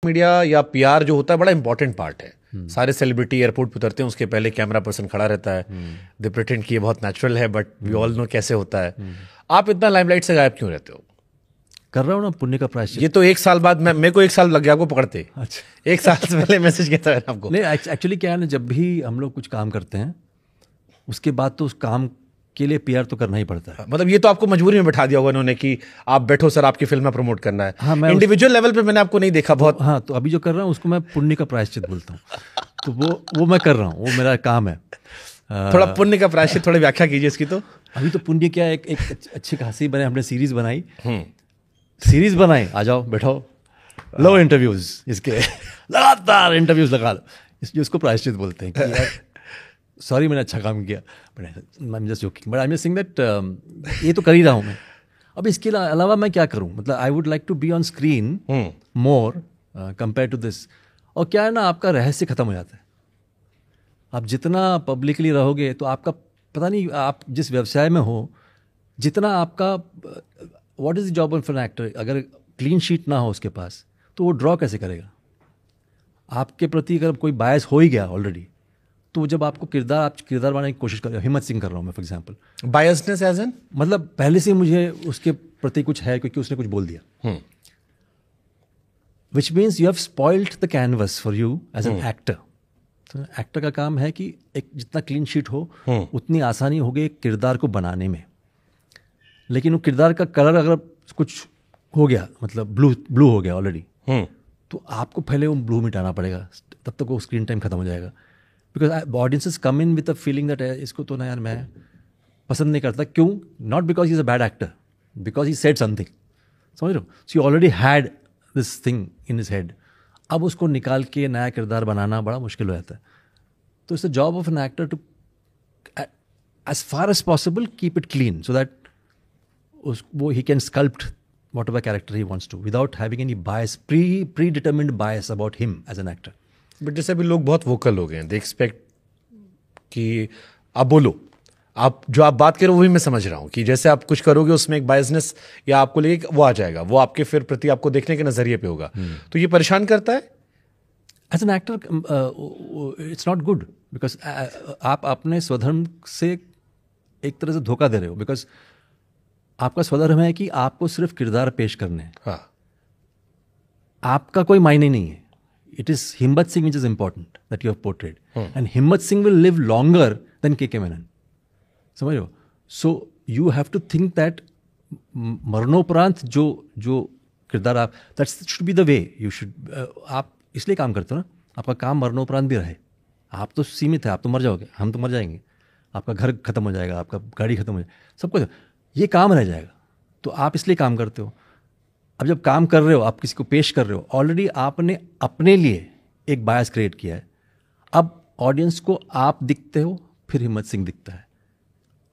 Media या PR जो होता है बड़ा इंपॉर्टेंट पार्ट है। सारे सेलिब्रिटी एयरपोर्ट पे उतरते हैं, उसके पहले कैमरा पर्सन खड़ा रहता है, दे प्रिटेंड कि ये बहुत नेचुरल है, बट वी ऑल नो कैसे होता है। आप इतना लाइमलाइट से गायब क्यों रहते हो? कर रहा हूँ ना पुण्य का प्रायश्चित। ये तो एक साल बाद मेरे को एक साल लग गया आपको पकड़ते। अच्छा, एक साल से पहले मैसेज किया था मैंने आपको। नहीं, एक्चुअली क्या है ना, जब भी हम लोग कुछ काम करते हैं उसके बाद तो उस काम के लिए पीआर तो करना ही पड़ता है। मतलब ये तो आपको मजबूरी में बैठा दिया होगा उन्होंने कि आप बैठो सर, आपकी फिल्म में प्रमोट करना है। हाँ, मैं इंडिविजुअल लेवल पे मैंने आपको नहीं देखा बहुत। हाँ, तो अभी जो कर रहा हूँ उसको मैं पुण्य का प्रायश्चित बोलता हूँ। तो वो मैं कर रहा हूँ, वो मेरा काम है। थोड़ा पुण्य का प्रायश्चित थोड़ी व्याख्या कीजिए इसकी। तो अभी तो पुण्य क्या, एक अच्छी खासी बने, हमने सीरीज बनाई, आ जाओ बैठो, लो इंटरव्यूज, इसके लगातार इंटरव्यूज लगा लो, इसको प्रायश्चित बोलते हैं कि यार सॉरी मैंने अच्छा काम किया, but I am just joking, but I am just saying that ये तो कर ही रहा हूँ मैं। अब इसके अलावा मैं क्या करूँ? मतलब I would like to be on screen more compare to this. और क्या है ना, आपका रहस्य खत्म हो जाता है। आप जितना पब्लिकली रहोगे तो आपका पता नहीं, आप जिस व्यवसाय में हो, जितना आपका what is the job of an actor, अगर क्लीन शीट ना हो उसके पास तो वो ड्रॉ कैसे करेगा? आपके प्रति अगर कोई बायस हो ही गया ऑलरेडी, तो जब आपको आप किरदार बनाने की कोशिश कर रहे हो, हिम्मत सिंह कर रहा हूँ मैं for example, biasness as an, मतलब पहले से मुझे उसके प्रति कुछ है क्योंकि उसने कुछ बोल दिया, which means you have spoiled the canvas for you as an actor. तो एक्टर का काम है कि एक जितना क्लीन शीट हो उतनी आसानी होगी एक किरदार को बनाने में। लेकिन वो किरदार का कलर अगर कुछ हो गया, मतलब ब्लू हो गया ऑलरेडी, तो आपको पहले वो ब्लू मिटाना पड़ेगा, तब तक वो स्क्रीन टाइम खत्म हो जाएगा। Because audiences come in with a feeling that इसको तो ना यार मैं पसंद नहीं करता। क्यों? Not because he is a bad actor, because he said something, समझ रहे हो? So you already had this thing in his head. अब उसको निकाल के नया किरदार बनाना बड़ा मुश्किल हो जाता है। तो it's the job of an actor to as far as possible keep it clean, so that वो he can sculpt whatever character he wants to without having any bias, predetermined bias about him as an actor. But जैसे अभी लोग बहुत vocal हो गए हैं, they expect कि आप बोलो, आप जो आप बात कर रहे हो वही मैं समझ रहा हूँ कि जैसे आप कुछ करोगे उसमें एक बायसनेस या आपको लेके वो आ जाएगा, वो आपके फिर प्रति आपको देखने के नजरिए पे होगा। तो ये परेशान करता है as an actor. It's not good, because आप अपने स्वधर्म से एक तरह से धोखा दे रहे हो। बिकॉज आपका स्वधर्म है कि आपको सिर्फ किरदार पेश करने हैं। हाँ, आपका कोई मायने नहीं है। It is Himmat Singh which is important that you have portrayed, and Himmat Singh will live longer than K Menon, समझ लो। So you have to think that मरणोपरांत जो किरदार आप, that should be the way you should. आप इसलिए काम करते हो ना, आपका काम मरणोपरांत भी रहे। आप तो सीमित है, आप तो मर जाओगे, हम तो मर जाएंगे, आपका घर खत्म हो जाएगा, आपका गाड़ी खत्म हो जाएगा, सब कुछ, ये काम रह जाएगा। तो आप इसलिए काम करते हो। अब जब काम कर रहे हो, आप किसी को पेश कर रहे हो, ऑलरेडी आपने अपने लिए एक बायस क्रिएट किया है। अब ऑडियंस को आप दिखते हो, फिर हिम्मत सिंह दिखता है,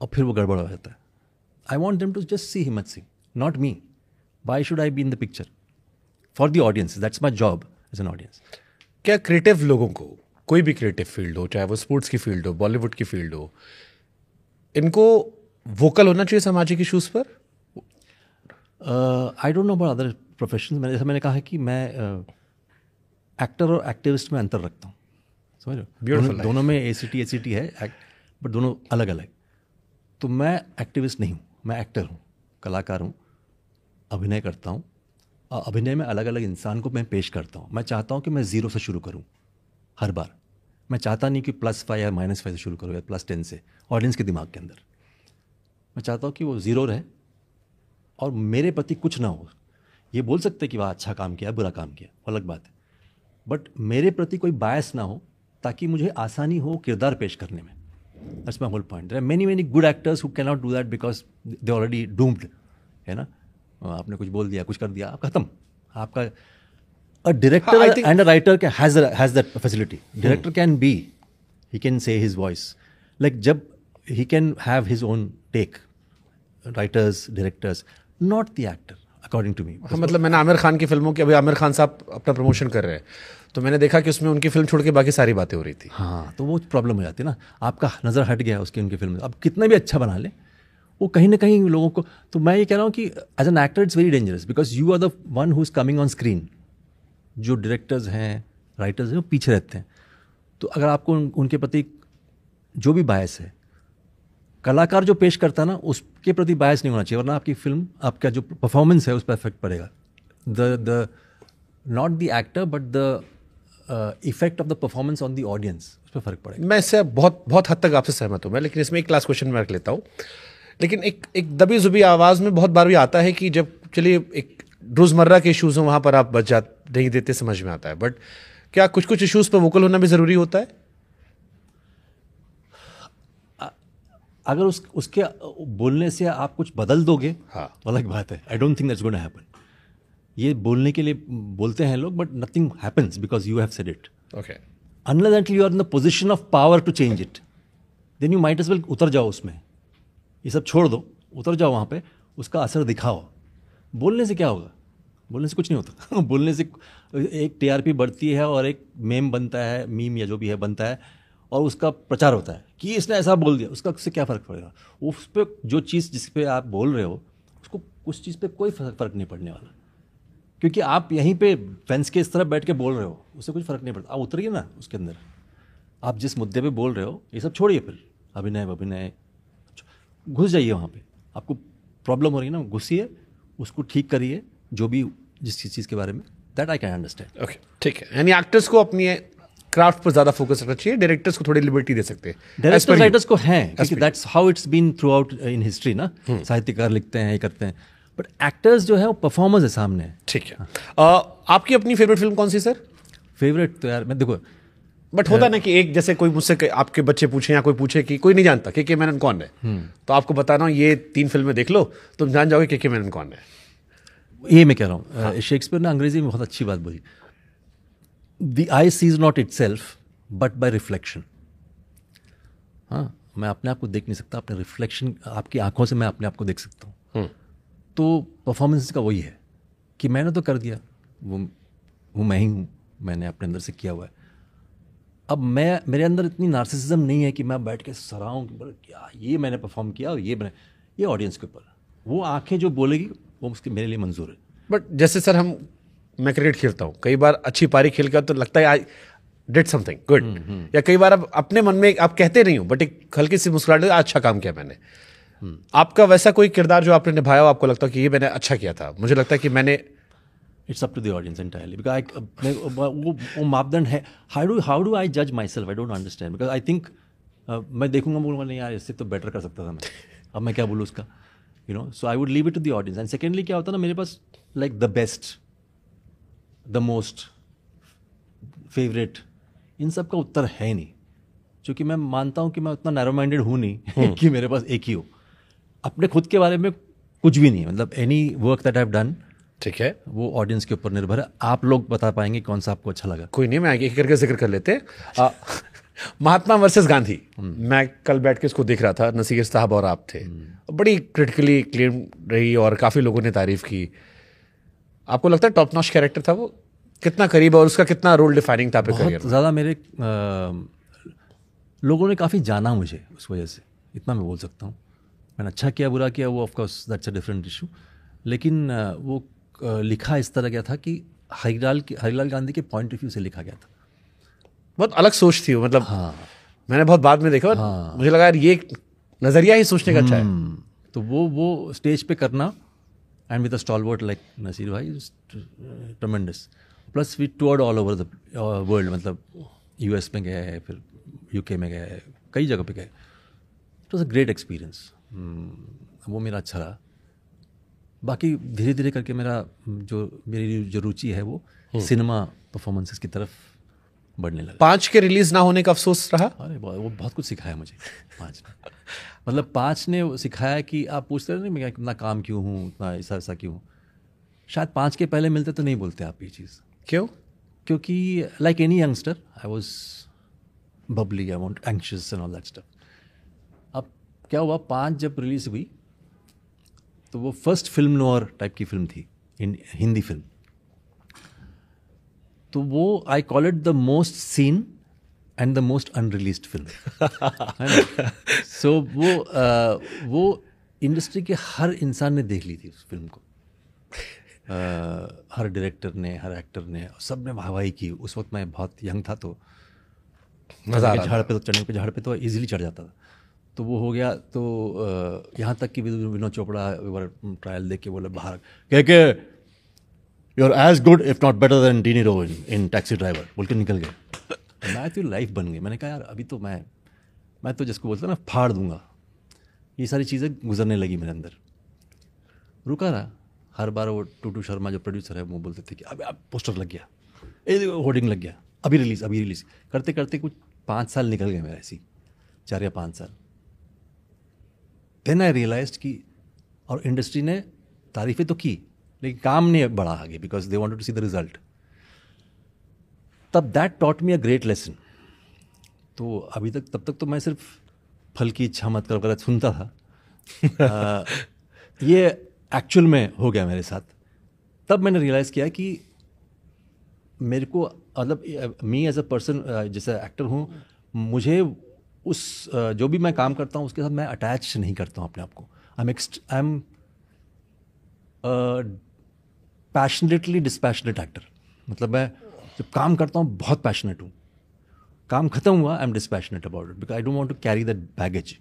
और फिर वो गड़बड़ हो जाता है। I want them to just see Himmat Singh, not me. Why should I be in the picture? For the audience, that's my job as an audience. क्या क्रिएटिव लोगों को, कोई भी क्रिएटिव फील्ड हो, चाहे वो स्पोर्ट्स की फील्ड हो, बॉलीवुड की फील्ड हो, इनको वोकल होना चाहिए सामाजिक इश्यूज पर? I don't know about other profession. मैंने कहा है कि मैं एक्टर और एक्टिविस्ट में अंतर रखता हूँ, समझ लो। दोनों में ACT है, बट दोनों अलग अलग। तो मैं एक्टिविस्ट नहीं हूँ, मैं एक्टर हूँ, कलाकार हूँ, अभिनय करता हूँ। अभिनय में अलग अलग इंसान को मैं पेश करता हूँ। मैं चाहता हूँ कि मैं ज़ीरो से शुरू करूँ हर बार। मैं चाहता नहीं कि +5 या -5 से शुरू करूँ या +10 से, ऑडियंस के दिमाग के अंदर। मैं चाहता हूँ कि वो ज़ीरो रहे और मेरे प्रति कुछ ना हो। ये बोल सकते कि वह अच्छा काम किया, बुरा काम किया, अलग बात है, बट मेरे प्रति कोई बायस ना हो, ताकि मुझे आसानी हो किरदार पेश करने में। That's my whole point. There are many good actors who can not do that because they already doomed, है ना। आपने कुछ बोल दिया, कुछ कर दिया, आप खत्म। आपका a director and a writer has that facility. Director can be, he can say his voice, like जब he can have his own take, writers, directors, not the actor, according to me. हाँ, मतलब मैंने आमिर खान की फिल्मों की, अभी आमिर खान साहब अपना प्रमोशन कर रहे हैं, तो मैंने देखा कि उसमें उनकी फिल्म छोड़ के बाकी सारी बातें हो रही थी। हाँ, तो वो प्रॉब्लम हो जाती है ना, आपका नज़र हट गया उसकी उनकी फिल्म में। अब कितना भी अच्छा बना ले, वो कहीं ना कहीं लोगों को, तो मैं ये कह रहा हूँ कि as an actor it's very dangerous, because you are the one who is coming on screen जो डायरेक्टर्स हैं, राइटर्स हैं, वो पीछे रहते हैं। तो अगर आपको उनके प्रति जो भी बायस है, कलाकार जो पेश करता है ना, उसके प्रति बायस नहीं होना चाहिए, वरना आपकी फिल्म, आपका जो परफॉर्मेंस है उस पर इफेक्ट पड़ेगा। The not the actor but the effect of the performance on the audience, उस पर फर्क पड़ेगा। मैं इससे बहुत हद तक आपसे सहमत हूँ मैं, लेकिन इसमें एक लास्ट क्वेश्चन मैं रख लेता हूँ। लेकिन एक दबी जुबी आवाज़ में बहुत बार भी आता है कि जब चलिए एक रोज़मर्रा के इश्यूज़ हैं वहाँ पर आप बच जा नहीं देते, समझ में आता है, बट क्या कुछ कुछ इश्यूज़ पर वोकल होना भी ज़रूरी होता है? अगर उसके बोलने से आप कुछ बदल दोगे, हाँ, अलग बात है। I don't think that's gonna happen. ये बोलने के लिए बोलते हैं लोग, but nothing happens because you have said it. Okay, unless until you are in the position of power to change it, then you might as well उतर जाओ उसमें, ये सब छोड़ दो, उतर जाओ वहाँ पे, उसका असर दिखाओ। बोलने से क्या होगा? बोलने से कुछ नहीं होता। बोलने से एक टीआरपी बढ़ती है और एक मेम बनता है, मीम या जो भी है बनता है, और उसका प्रचार होता है कि इसने ऐसा बोल दिया, उसका उससे क्या फ़र्क पड़ेगा? उस पर जो चीज़ जिस पे आप बोल रहे हो, उसको उस चीज़ पे कोई फ़र्क नहीं पड़ने वाला, क्योंकि आप यहीं पे फेंस के इस तरफ बैठ के बोल रहे हो, उससे कुछ फ़र्क नहीं पड़ता। आप उतरिए ना उसके अंदर, आप जिस मुद्दे पे बोल रहे हो ये सब छोड़िए, फिर अभिनय घुस जाइए वहाँ पे। आपको प्रॉब्लम हो रही है ना, घुसिए, उसको ठीक करिए, जो भी जिस चीज़ के बारे में, that I can understand. Okay, ठीक है। यानी एक्टर्स को अपनी क्राफ्ट पर ज़्यादा फोकस रखना चाहिए, डायरेक्टर्स को थोड़ी लिबर्टी दे सकते हैं। डायरेक्टर्स राइटर्स को हैं, क्योंकि that's how it's been throughout in history ना। साहित्यकार लिखते हैं, ये करते हैं, बट एक्टर्स जो है वो परफॉर्मर्स है सामने। ठीक है। आपकी अपनी फेवरेट फिल्म कौन सी सर? फेवरेट तो यार मैं देखो, बट होता ना कि एक जैसे कोई मुझसे आपके बच्चे पूछे या कोई पूछे कि कोई नहीं जानता के मेनन कौन है, तो आपको बताना ये 3 फिल्में देख लो, तुम जान जाओगे के मेनन कौन है। ये मैं कह रहा हूँ, शेक्सपियर ने अंग्रेजी में बहुत अच्छी बात बोली, the eye sees not itself but by reflection. हाँ, मैं अपने आप को देख नहीं सकता, अपने रिफ्लेक्शन, आपकी आंखों से मैं अपने आप को देख सकता हूँ। तो परफॉर्मेंस का वही है कि मैंने तो कर दिया, वो मैं ही हूँ, मैंने अपने अंदर से किया हुआ है। अब मेरे अंदर इतनी नार्सिसिज्म नहीं है कि मैं बैठ के सराहूँ कि क्या ये मैंने परफॉर्म किया और ये ऑडियंस के ऊपर, वो आंखें जो बोलेगी वो उसके मेरे लिए मंजूर है। बट जैसे सर मैं क्रिकेट खेलता हूँ, कई बार अच्छी पारी खेल कर तो लगता है आई डिड समथिंग गुड, या कई बार अब अपने मन में आप कहते नहीं हो बट एक हल्की सी मुस्कुराहट, अच्छा काम किया मैंने। आपका वैसा कोई किरदार जो आपने निभाया हो, आपको लगता है कि ये मैंने अच्छा किया था? मुझे लगता है कि मैंने, it's up to the audience entirely, because वो मापदंड है। हाउ डू आई जज myself? I don't understand, because I think मैं देखूंगा, बोलूँगा नहीं यार इससे तो बेटर कर सकता था मैं, अब मैं क्या बोलूँ उसका, you know. So I would leave it to the audience. And secondly क्या होता है ना, मेरे पास like the best, the most, favourite, इन सब का उत्तर है नहीं, क्योंकि मैं मानता हूँ कि मैं उतना नैरो माइंडेड हूँ नहीं कि मेरे पास एक ही हो। अपने खुद के बारे में कुछ भी नहीं है, मतलब any work that I have done, ठीक है, वो ऑडियंस के ऊपर निर्भर है। आप लोग बता पाएंगे कौन सा आपको अच्छा लगा। कोई नहीं, मैं एक करके जिक्र कर लेते। महात्मा वर्सेस गांधी, मैं कल बैठ के इसको देख रहा था, नसीर साहब और आप थे, बड़ी क्रिटिकली क्लेम रही और काफ़ी लोगों ने तारीफ की। आपको लगता है टॉप नॉच कैरेक्टर था वो? कितना करीब और उसका कितना रोल डिफाइनिंग था आपके करियर में? बहुत ज़्यादा मेरे लोगों ने काफ़ी जाना मुझे उस वजह से, इतना मैं बोल सकता हूँ। मैंने अच्छा किया बुरा किया वो of course that's a different issue, लेकिन वो लिखा इस तरह गया था कि हरिलाल गांधी के पॉइंट ऑफ व्यू से लिखा गया था। बहुत अलग सोच थी वो, मतलब हाँ, मैंने बहुत बाद में देखा, हाँ, मुझे लगा यार ये नज़रिया ही सोचने का अच्छा है। तो वो स्टेज पे करना, and with a stalwart like Naseer भाई, tremendous. Plus we toured all over the world, मतलब यूएस में गए, फिर यूके में गए, कई जगह पे गए। It was a great experience, वो मेरा अच्छा रहा। बाकी धीरे धीरे करके मेरी जो रुचि है वो सिनेमा परफॉर्मेंसेस की तरफ बढ़ने लगा। 5 के रिलीज ना होने का अफसोस रहा? अरे वो बहुत कुछ सिखाया मुझे 5 ने। मतलब 5 ने सिखाया कि आप पूछते रहे नहीं मैं इतना काम क्यों हूँ, इतना ऐसा क्यों हूँ। शायद 5 के पहले मिलते तो नहीं बोलते आप ये चीज़। क्यों? क्योंकि like any youngster I was bubbly, I want anxious and all that stuff. अब क्या हुआ, 5 जब रिलीज हुई तो वो फर्स्ट फिल्म नोयर टाइप की फिल्म थी, हिंदी फिल्म। तो वो I call it the most seen and the most unreleased film. So वो इंडस्ट्री के हर इंसान ने देख ली थी उस फिल्म को। हर डायरेक्टर ने, हर एक्टर ने, सब ने वाहवाही की। उस वक्त मैं बहुत यंग था, तो मज़ा आ रहा था। झाड़ पे तो इजीली चढ़ जाता था। तो वो हो गया। तो यहाँ तक कि विनोद चोपड़ा ट्रायल देख के बोले बाहर, कह you are as good if not better than De Niro in Taxi Driver, बोल के निकल गए। मैं तो लाइफ बन गई। मैंने कहा यार अभी तो मैं तो जिसको बोलता ना फाड़ दूंगा, ये सारी चीज़ें गुजरने लगी मेरे अंदर। रुका रहा। हर बार वो टूटू शर्मा जो प्रोड्यूसर है वो बोलते थे कि अब पोस्टर लग गया, होर्डिंग लग गया, अभी रिलीज करते करते कुछ 5 साल निकल गए मेरे, ऐसी 4 या 5 साल। देन आई रियलाइज्ड कि, और इंडस्ट्री ने तारीफें तो की लेकिन काम नहीं बढ़ा आगे, because they wanted to see the result. तब that taught me a great lesson. तो अभी तक, तब तक तो मैं सिर्फ फल की इच्छा मत कर सुनता था। ये एक्चुअल में हो गया मेरे साथ। तब मैंने रियलाइज़ किया कि मेरे को, मतलब मी एज अ पर्सन, जैसे एक्टर हूँ, मुझे उस जो भी मैं काम करता हूँ उसके साथ मैं अटैच नहीं करता हूँ अपने आप को। I am passionately dispassionate actor. मतलब मैं जब काम करता हूँ बहुत पैशनेट हूँ, काम खत्म हुआ I am dispassionate about it, because I don't want to carry that baggage.